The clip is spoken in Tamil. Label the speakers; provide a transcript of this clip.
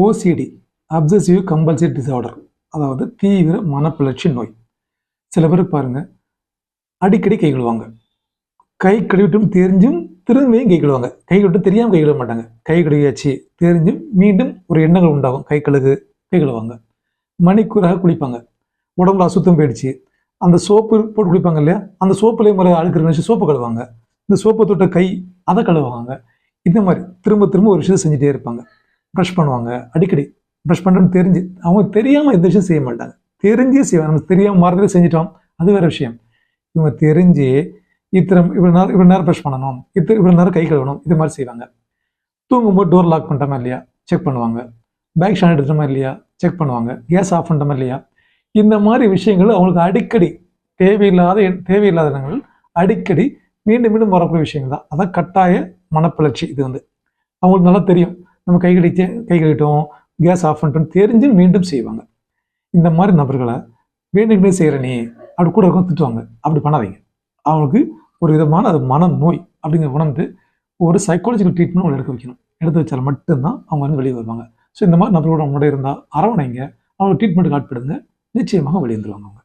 Speaker 1: ஓசிடி அப்சசிவ் கம்பல்சிவ் டிசார்டர், அதாவது தீவிர மனப்பிளர்ச்சி நோய். சில பேர் பாருங்க, அடிக்கடி கை கழுவாங்க, கை கழுவிட்டும் தெரிஞ்சும் திரும்பியும் கை கழுவாங்க, கை கழுவிட்டு தெரியாமல் கை கழுவ மாட்டாங்க, கை கழுவியாச்சு தெரிஞ்சும் மீண்டும் ஒரு எண்ணங்கள் உண்டாகும், கை கழுவாங்க. மணிக்கூறாக குளிப்பாங்க, உடம்புல அசுத்தம் போயிடுச்சு, அந்த சோப்பு போட்டு குளிப்பாங்க இல்லையா, அந்த சோப்புலேயே முறை அழுக்கிற நினச்சி சோப்பு கழுவாங்க, இந்த சோப்பை தொட்ட கை அதை கழுவாங்க. இந்த மாதிரி திரும்ப திரும்ப ஒரு விஷயத்தை செஞ்சுட்டே இருப்பாங்க. ப்ரஷ் பண்ணுவாங்க, அடிக்கடி ப்ரஷ் பண்ணுறேன்னு தெரிஞ்சு, அவங்க தெரியாமல் எந்த விஷயம் செய்ய மாட்டாங்க, தெரிஞ்சே செய்வாங்க. நம்ம தெரியாமல் மறந்துட்டு செஞ்சிட்டோம், அது வேறு விஷயம். இவங்க தெரிஞ்சு இவ்வளோ நேரம் ப்ரஷ் பண்ணணும், இவ்வளோ நேரம் கை கழுவணும், இது மாதிரி செய்வாங்க. தூங்கும்போது டோர் லாக் பண்ணிட்டோமா இல்லையா செக் பண்ணுவாங்க, பேக் ஷான் எடுத்துட்டோமா இல்லையா செக் பண்ணுவாங்க, கேஸ் ஆஃப் பண்ணிட்டோமா இல்லையா. இந்த மாதிரி விஷயங்கள் அவங்களுக்கு அடிக்கடி தேவையில்லாத இடங்கள் அடிக்கடி மீண்டும் மீண்டும் வரக்கூடிய விஷயங்கள் தான். அதான் கட்டாய மனப்பிளர்ச்சி. இது அவங்களுக்கு நல்லா தெரியும், நம்ம கை கழுவிட்டோம், கேஸ் ஆஃப் பண்ணிட்டோம் தெரிஞ்சு மீண்டும் செய்வாங்க. இந்த மாதிரி நபர்களை வேண்டுங்களே செய்கிற நீ அப்படி கூட இருக்கும் திட்டுவாங்க. அப்படி பண்ணாதீங்க. அவங்களுக்கு ஒரு விதமான அது மனநோய் அப்படிங்கிற உணர்ந்து ஒரு சைக்காலஜிக்கல் ட்ரீட்மெண்ட் அவங்க எடுக்க வைக்கணும். எடுத்து வச்சால் மட்டும்தான் அவங்க வெளியே வருவாங்க. ஸோ இந்த மாதிரி நபர்களோட முறை இருந்தால் அரவணைங்க, அவங்க ட்ரீட்மெண்ட்டுக்கு ஆட்படுங்க, நிச்சயமாக வெளியே வந்துருவாங்க அவங்க.